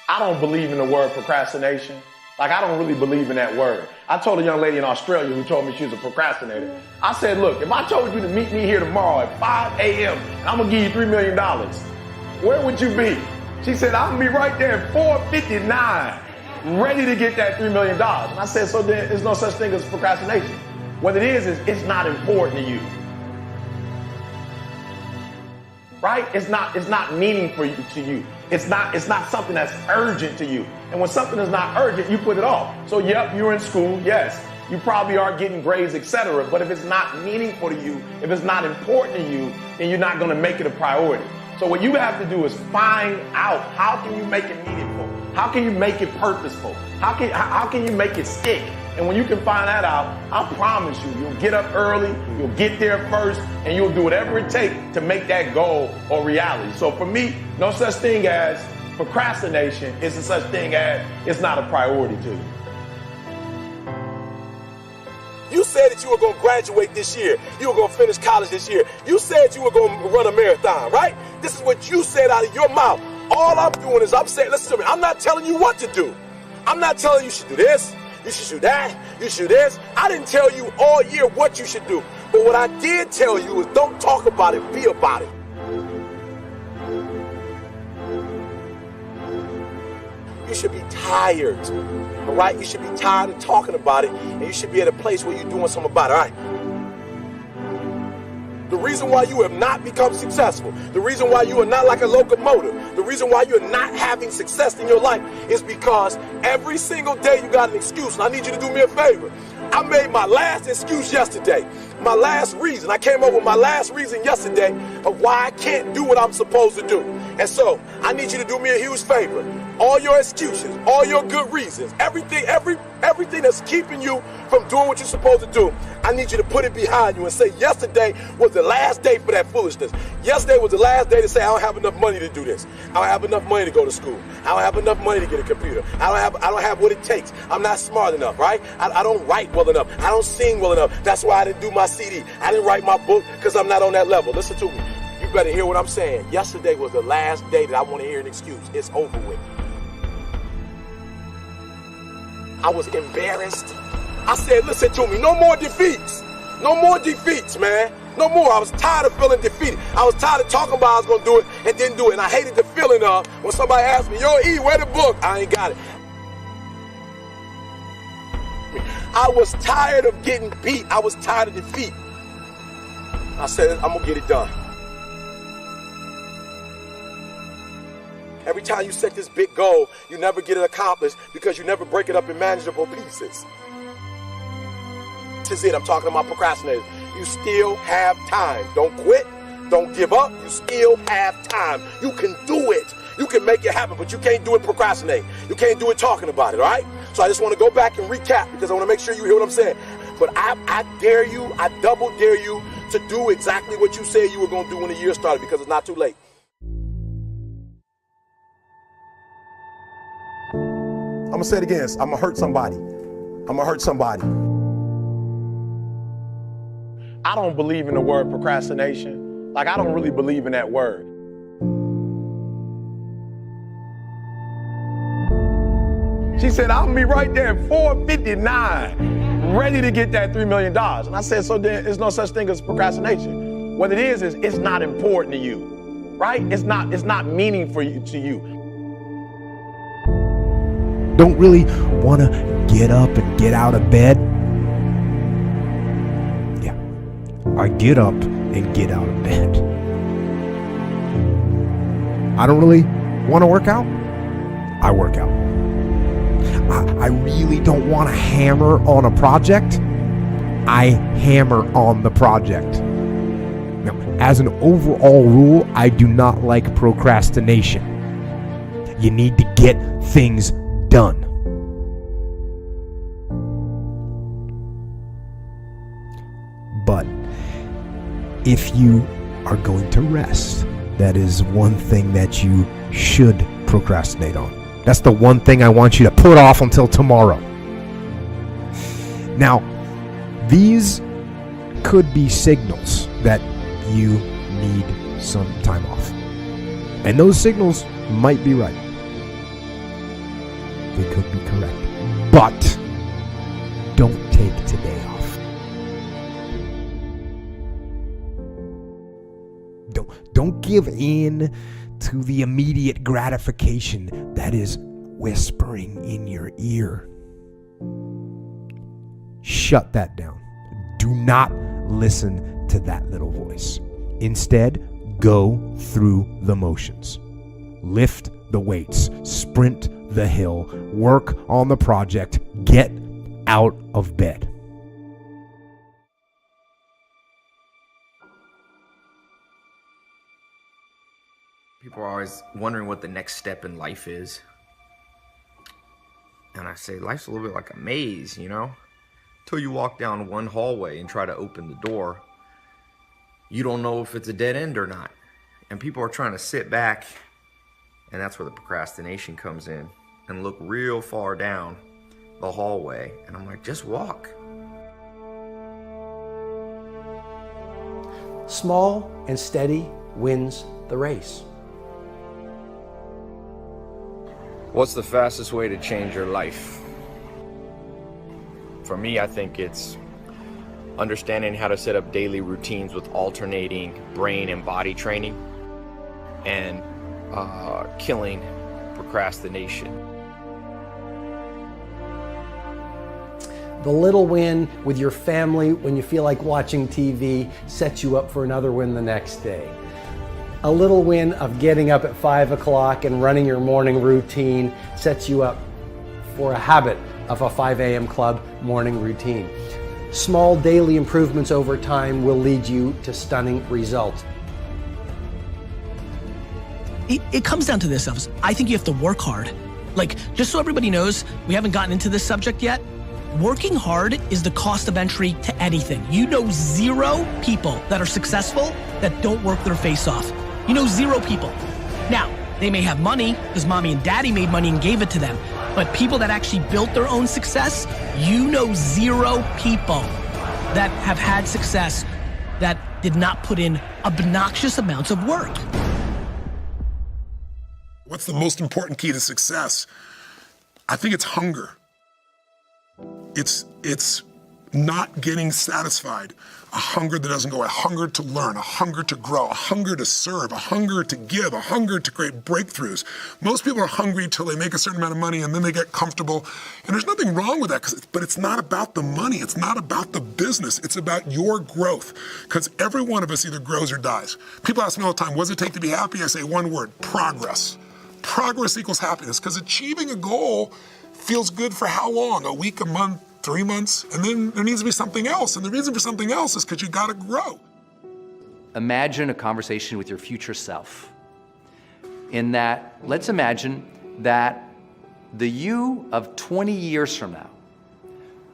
I don't believe in the word procrastination. Like, I don't really believe in that word. I told a young lady in Australia who told me she was a procrastinator. I said, look, if I told you to meet me here tomorrow at 5 a.m. and I'm going to give you $3 million, where would you be? She said, I'm going to be right there at 4:59, ready to get that $3 million. And I said, so then there's no such thing as procrastination. What it is it's not important to you. Right? It's not meaningful to you. It's not something that's urgent to you. And when something is not urgent, you put it off. So yep, you're in school, yes. You probably are getting grades, etc. But if it's not meaningful to you, if it's not important to you, then you're not going to make it a priority. So what you have to do is find out, how can you make it meaningful? How can you make it purposeful? How can you make it stick? And when you can find that out, I promise you, you'll get up early, you'll get there first, and you'll do whatever it takes to make that goal or reality. So for me, no such thing as procrastination. It's such thing as it's not a priority to you. You said that you were going to graduate this year. You were going to finish college this year. You said you were going to run a marathon, right? This is what you said out of your mouth. All I'm doing is I'm saying, listen to me, I'm not telling you what to do. I'm not telling you should do this, you should do that, you should do this. I didn't tell you all year what you should do. But what I did tell you is don't talk about it, be about it. You should be tired, all right? You should be tired of talking about it, and you should be at a place where you're doing something about it, all right? The reason why you have not become successful, the reason why you are not like a locomotive, the reason why you're not having success in your life is because every single day you got an excuse. And I need you to do me a favor. I made my last excuse yesterday. My last reason. I came up with my last reason yesterday of why I can't do what I'm supposed to do. And so I need you to do me a huge favor. All your excuses, all your good reasons, everything that's keeping you from doing what you're supposed to do, I need you to put it behind you and say, yesterday was the last day for that foolishness. Yesterday was the last day to say, I don't have enough money to do this. I don't have enough money to go to school. I don't have enough money to get a computer. I don't have what it takes. I'm not smart enough, right? I don't write well enough. I don't sing well enough. That's why I didn't do my CD. I didn't write my book because I'm not on that level. Listen to me. You better hear what I'm saying. Yesterday was the last day that I want to hear an excuse. It's over with. I was embarrassed. I said, listen to me, no more defeats. No more defeats, man. No more. I was tired of feeling defeated. I was tired of talking about I was going to do it and didn't do it. And I hated the feeling of when somebody asked me, yo, E, where the book? I ain't got it. I was tired of getting beat. I was tired of defeat. I said, I'm going to get it done. Every time you set this big goal, you never get it accomplished because you never break it up in manageable pieces. This is it. I'm talking about procrastinators. You still have time. Don't quit. Don't give up. You still have time. You can do it. You can make it happen, but you can't do it procrastinating. You can't do it talking about it, all right? So I just want to go back and recap because I want to make sure you hear what I'm saying. But I dare you, I double dare you to do exactly what you said you were going to do when the year started because it's not too late. I'm going to say it again. I'm going to hurt somebody. I'm going to hurt somebody. I don't believe in the word procrastination. Like, I don't really believe in that word. She said, I'll be right there at 4:59, ready to get that $3 million. And I said, so then there's no such thing as procrastination. What it is it's not important to you, right? It's not meaningful to you. Don't really want to get up and get out of bed. Yeah, I get up and get out of bed. I don't really want to work out. I work out. I really don't want to hammer on a project. I hammer on the project. Now, as an overall rule, I do not like procrastination. You need to get things done. But if you are going to rest, that is one thing that you should procrastinate on. That's the one thing I want you to put off until tomorrow. Now, these could be signals that you need some time off. And those signals might be right. They could be correct. But don't take today off. Don't give in to the immediate gratification that is whispering in your ear. Shut that down. Do not listen to that little voice. Instead, go through the motions. Lift the weights, sprint the hill, work on the project, get out of bed. People are always wondering what the next step in life is. And I say, life's a little bit like a maze, you know? Till you walk down one hallway and try to open the door, you don't know if it's a dead end or not. And people are trying to sit back, and that's where the procrastination comes in, and look real far down the hallway. And I'm like, just walk. Small and steady wins the race. What's the fastest way to change your life? For me, I think it's understanding how to set up daily routines with alternating brain and body training, and killing procrastination. The little win with your family when you feel like watching TV sets you up for another win the next day. A little win of getting up at 5 o'clock and running your morning routine sets you up for a habit of a 5 a.m. club morning routine. Small daily improvements over time will lead you to stunning results. It comes down to this, Elvis. I think you have to work hard. Like, just so everybody knows, we haven't gotten into this subject yet. Working hard is the cost of entry to anything. You know 0 people that are successful that don't work their face off. You know 0 people. Now, they may have money because mommy and daddy made money and gave it to them. But people that actually built their own success, you know 0 people that have had success that did not put in obnoxious amounts of work. What's the most important key to success? I think it's hunger. It's not getting satisfied. A hunger that doesn't go, a hunger to learn, a hunger to grow, a hunger to serve, a hunger to give, a hunger to create breakthroughs. Most people are hungry till they make a certain amount of money and then they get comfortable. And there's nothing wrong with that, but it's not about the money. It's not about the business. It's about your growth. Because every one of us either grows or dies. People ask me all the time, what does it take to be happy? I say one word, progress. Progress equals happiness, because achieving a goal feels good for how long? A week, a month, 3 months, and then there needs to be something else. And the reason for something else is because you got to grow. Imagine a conversation with your future self. In that, let's imagine that the you of 20 years from now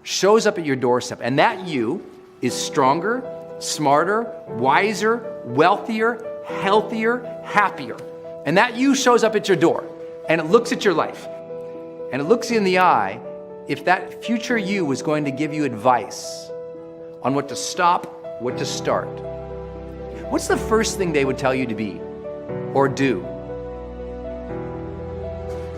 shows up at your doorstep, and that you is stronger, smarter, wiser, wealthier, healthier, happier. And that you shows up at your door, and it looks at your life, and it looks you in the eye. If that future you was going to give you advice on what to stop, what to start, what's the first thing they would tell you to be or do?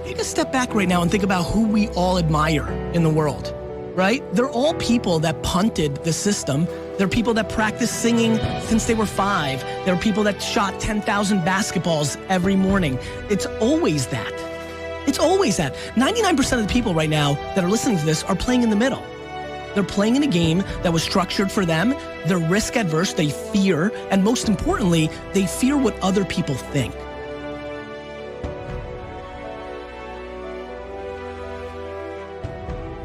Take a step back right now and think about who we all admire in the world, right? They're all people that punted the system. They're people that practiced singing since they were 5. There are people that shot 10,000 basketballs every morning. It's always that. It's always that. 99% of the people right now that are listening to this are playing in the middle. They're playing in a game that was structured for them. They're risk adverse, they fear, and most importantly, they fear what other people think.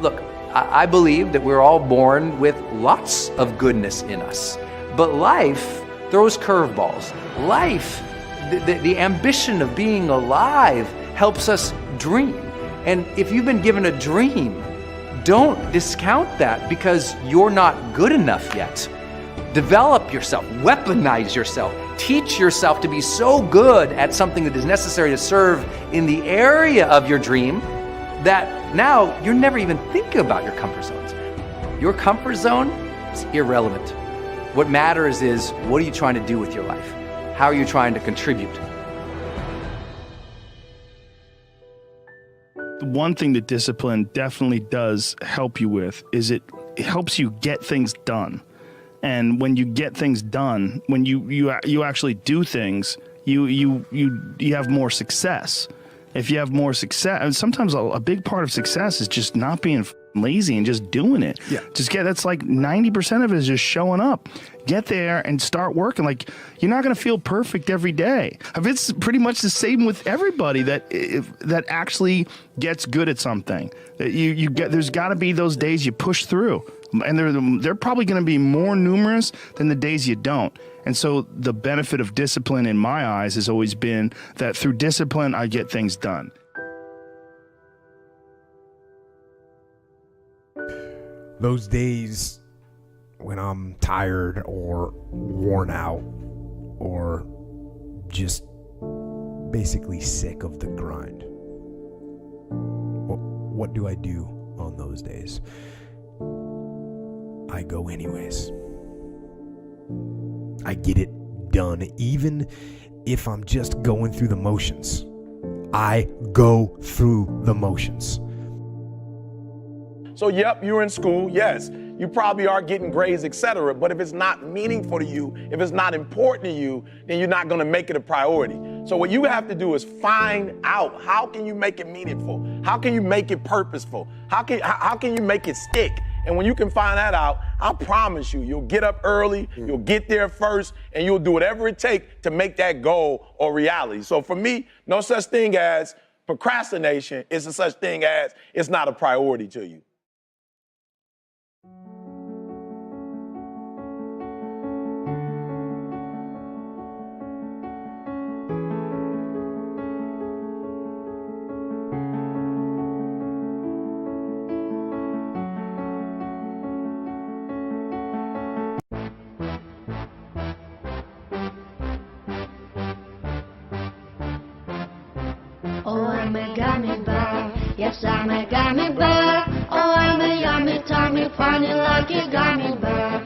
Look, I believe that we're all born with lots of goodness in us, but life throws curveballs. Life, the ambition of being alive helps us dream. And if you've been given a dream, don't discount that because you're not good enough yet. Develop yourself, weaponize yourself, teach yourself to be so good at something that is necessary to serve in the area of your dream that now you're never even thinking about your comfort zones. Your comfort zone is irrelevant. What matters is, what are you trying to do with your life? How are you trying to contribute? one thing that discipline definitely does help you with is it helps you get things done. And when you get things done, when you actually do things, you have more success. If you have more success, and sometimes a big part of success is just not being lazy and just doing it. Yeah. That's like 90% of it is just showing up. Get there and start working. Like, you're not going to feel perfect every day. It's pretty much the same with everybody that actually gets good at something. There's got to be those days you push through, and they're probably going to be more numerous than the days you don't. And so the benefit of discipline in my eyes has always been that through discipline, I get things done. Those days when I'm tired or worn out or just basically sick of the grind. What do I do on those days? I go anyways. I get it done, even if I'm just going through the motions. I go through the motions. So, yep, you're in school, yes. You probably are getting grades, etc. But if it's not meaningful to you, if it's not important to you, then you're not going to make it a priority. So what you have to do is find out, how can you make it meaningful? How can you make it purposeful? How can you make it stick? And when you can find that out, I promise you, you'll get up early, you'll get there first, and you'll do whatever it takes to make that goal a reality. So for me, no such thing as procrastination. It's a such thing as it's not a priority to you. Oh, I'm a gummy bear. Yes, I'm a gummy bear. Oh, I'm a yummy, tummy, funny, lucky gummy bear.